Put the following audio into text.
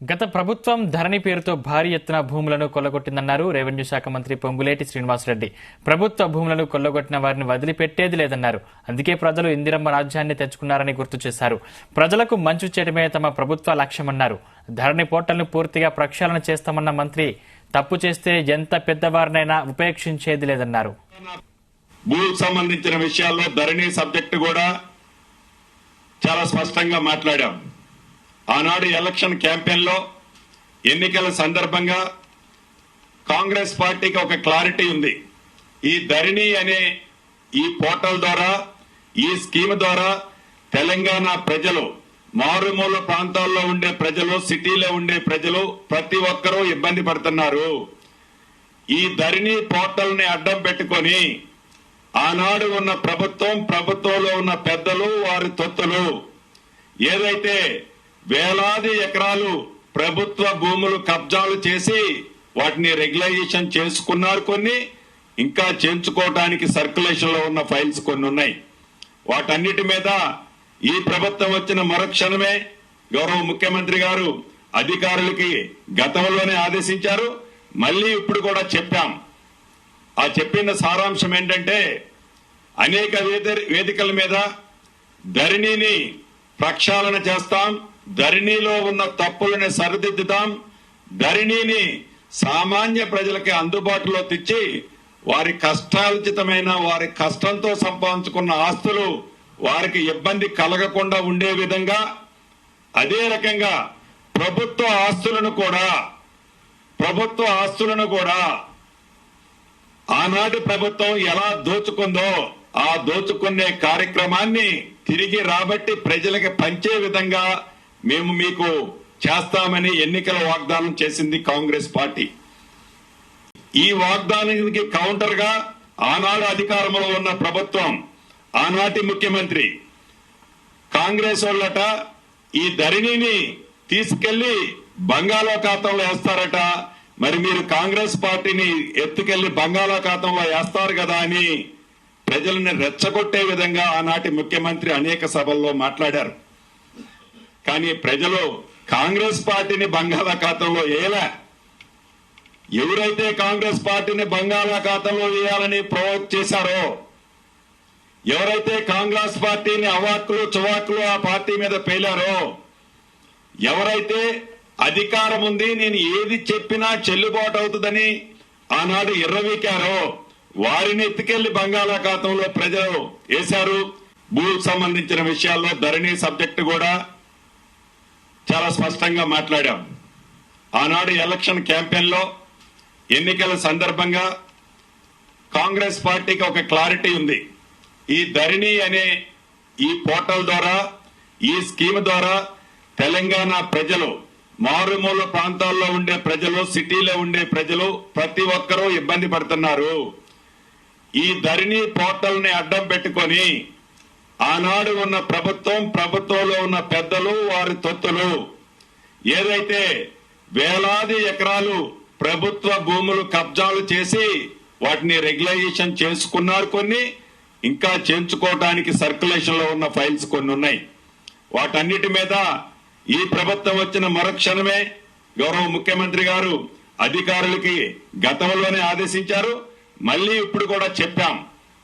గత ప్రభుత్వం ధరణి పేరుతో భారీ ఎత్తున భూములను కొల్లగొట్టిందన్నారు రెవెన్యూ శాఖ మంత్రి పొంగులేటి శ్రీనివాసరెడ్డి. ప్రభుత్వ భూములను కొల్లగొట్టిన వారిని వదిలిపెట్టేది లేదన్నారు. అందుకే ప్రజలు ఇందిరమ్మ రాజ్యాన్ని తెచ్చుకున్నారని గుర్తు చేశారు. ప్రజలకు మంచు చేయడమే తమ ప్రభుత్వ లక్ష్యమన్నారు. ధరణి పోర్టల్ను పూర్తిగా ప్రక్షాళన చేస్తామన్న మంత్రి తప్పు చేస్తే ఎంత పెద్దవారినైనా ఉపేక్షించేది లేదన్నారు. భూకు సంబంధించిన విషయాల్లో ధరణి సబ్జెక్టు కూడా చాలా స్పష్టంగా మాట్లాడాం. ఆనాడు ఎలక్షన్ క్యాంపెయిన్ లో ఎన్నికల సందర్భంగా కాంగ్రెస్ పార్టీకి ఒక క్లారిటీ ఉంది. ఈ ధరణి అనే ఈ పోర్టల్ ద్వారా, ఈ స్కీమ్ ద్వారా తెలంగాణ ప్రజలు, మారుమూల ప్రాంతాల్లో ఉండే ప్రజలు, సిటీలో ఉండే ప్రజలు ప్రతి ఒక్కరూ ఇబ్బంది పడుతున్నారు. ఈ ధరణి పోర్టల్ ని అడ్డం పెట్టుకొని ఆనాడు ఉన్న ప్రభుత్వంలో ఉన్న పెద్దలు, వారి తొత్తులు ఏదైతే వేలాది ఎకరాలు ప్రభుత్వ భూములు కబ్జాలు చేసి వాటిని రెగ్యులైజేషన్ చేసుకున్నారు. కొన్ని ఇంకా చేయించుకోవడానికి సర్క్యులేషన్ లో ఉన్న ఫైల్స్ కొన్ని ఉన్నాయి. వాటన్నిటి మీద ఈ ప్రభుత్వం వచ్చిన మరుక్షణమే గౌరవ ముఖ్యమంత్రి గారు అధికారులకి గతంలోనే ఆదేశించారు. మళ్ళీ ఇప్పుడు కూడా చెప్పాం. ఆ చెప్పిన సారాంశం ఏంటంటే, అనేక వేదికల మీద ధరణిని ప్రక్షాళన చేస్తాం, ధరణిలో ఉన్న తప్పులను సరిదిద్దుతాం, ధరణిని సామాన్య ప్రజలకి అందుబాటులో తెచ్చి వారి కష్టార్జితమైన, వారి కష్టంతో సంపాదించుకున్న ఆస్తులు వారికి ఇబ్బంది కలగకుండా ఉండే విధంగా, అదే రకంగా ప్రభుత్వ ఆస్తులను కూడా ఆనాటి ప్రభుత్వం ఎలా దోచుకుందో ఆ దోచుకునే కార్యక్రమాన్ని తిరిగి రాబట్టి ప్రజలకు పంచే విధంగా మేము మీకు చేస్తామని ఎన్నికల వాగ్దానం చేసింది కాంగ్రెస్ పార్టీ. ఈ వాగ్దానానికి కౌంటర్ గా ఆనాడు అధికారంలో ఉన్న ప్రభుత్వం, ఆనాటి ముఖ్యమంత్రి కాంగ్రెస్ వాళ్ళట ఈ ధరణిని తీసుకెళ్లి బంగాళాఖాతంలో వేస్తారట. మరి మీరు కాంగ్రెస్ పార్టీని ఎత్తుకెళ్లి బంగాళాఖాతంలో వేస్తారు కదా అని ప్రజలను రెచ్చగొట్టే విధంగా ఆనాటి ముఖ్యమంత్రి అనేక సభల్లో మాట్లాడారు. కానీ ప్రజలు కాంగ్రెస్ పార్టీని బంగాళాఖాతంలో వేయలే. ఎవరైతే కాంగ్రెస్ పార్టీని బంగాళాఖాతంలో వేయాలని ప్రవోక్ చేశారో, ఎవరైతే కాంగ్రెస్ పార్టీని అవాక్కులు చువాకులు ఆ పార్టీ మీద పేలారో, ఎవరైతే అధికారం ఉంది, నేను ఏది చెప్పినా చెల్లుబాటు అవుతుందని ఆనాడు ఎర్రవీకారో, వారిని ఎత్తుకెళ్లి బంగాళాఖాతంలో ప్రజలు వేశారు. భూకు సంబంధించిన విషయాల్లో ధరణి సబ్జెక్టు కూడా చాలా స్పష్టంగా మాట్లాడాం. ఆనాడు ఎలక్షన్ క్యాంపెయిన్ లో ఎన్నికల సందర్భంగా కాంగ్రెస్ పార్టీకి ఒక క్లారిటీ ఉంది. ఈ ధరణి అనే ఈ పోర్టల్ ద్వారా, ఈ స్కీమ్ ద్వారా తెలంగాణ ప్రజలు, మారుమూల ప్రాంతాల్లో ఉండే ప్రజలు, సిటీలో ఉండే ప్రజలు ప్రతి ఒక్కరూ ఇబ్బంది పడుతున్నారు. ఈ ధరణి పోర్టల్ ని అడ్డం పెట్టుకొని ఆనాడు ఉన్న ప్రభుత్వంలో ఉన్న పెద్దలు, వారి తొత్తులు ఏదైతే వేలాది ఎకరాలు ప్రభుత్వ భూములు కబ్జాలు చేసి వాటిని రెగ్యులైజేషన్ చేసుకున్నారు. కొన్ని ఇంకా చేయించుకోవడానికి సర్క్యులేషన్ లో ఉన్న ఫైల్స్ కొన్ని ఉన్నాయి. వాటన్నిటి మీద ఈ ప్రభుత్వం వచ్చిన మరుక్షణమే గౌరవ ముఖ్యమంత్రి గారు అధికారులకి గతంలోనే ఆదేశించారు. మళ్ళీ ఇప్పుడు కూడా చెప్పాం.